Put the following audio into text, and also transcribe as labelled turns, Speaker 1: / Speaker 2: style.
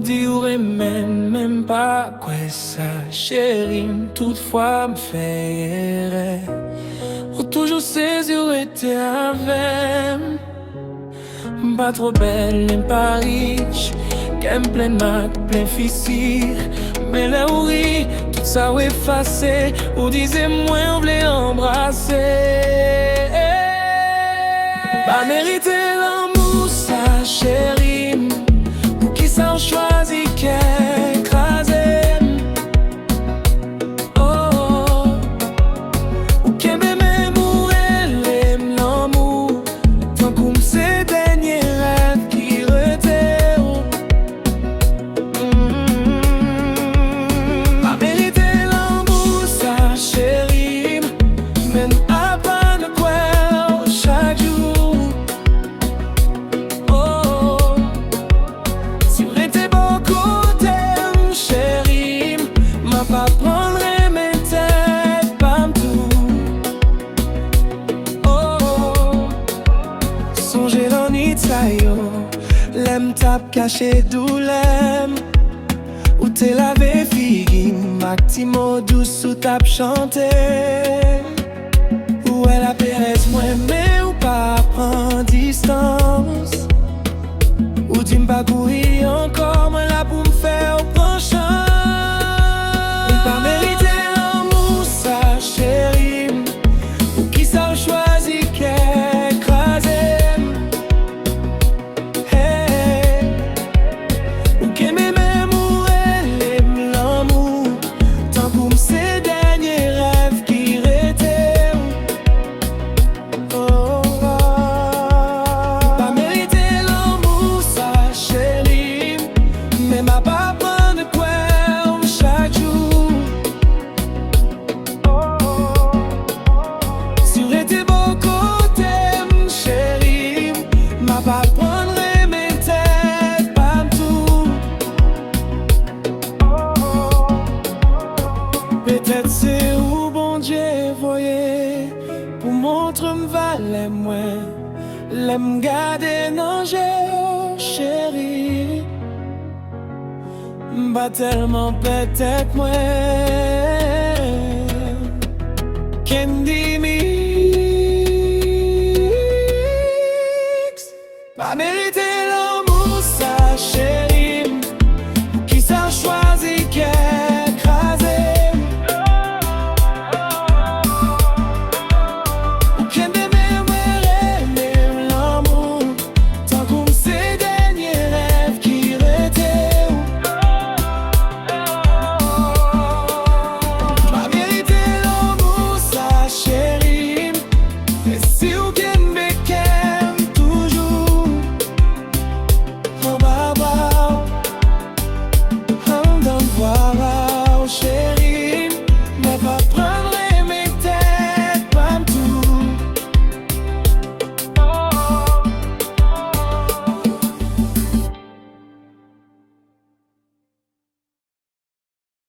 Speaker 1: dire même pas quoi ça, chérie, toutefois me fait ou toujours saisir été avec. Pas trop belle, et pas riche, qu'elle pleine mat, plein difficile. Mais là où rit, tout ça ou effacé, ou disait-moi on voulait embrasser. Pas mériter l'amour, ça chérie, ou qui s'en choisit qu'écraser. Oh, ou qui m'aime ou elle aime l'amour, tant comme c'est dernier rêve qui retient. Pas mériter l'amour, ça chérie, mais nous apprendre de quoi chaque jour. Pas prendre mes têtes, pas tout. Oh, songez dans Nitsayo, l'aime tape caché d'où l'aime. Ou t'es lavé figi, Mactimo douce ou tape chanté. Ou elle a péresse moi mais ou pas prendre distance. Ou dis pas courir encore, moi là pour me faire penchant. Pas mériter l'amour, ça chérie, ou qui s'en choisit qu'écraser. Hey, ou qui m'aime ou elle aime l'amour, tant comme ces derniers rêves qui retaient. Oh, pas mériter l'amour, ça chérie, mais ma pas prendre de quoi chaque jour. Pas prendre mes têtes, pas tout. Peut-être c'est où bon Dieu voyez pour montrer me valer moins, l'aime garder non j'ai chérie, pas tellement peut-être moins.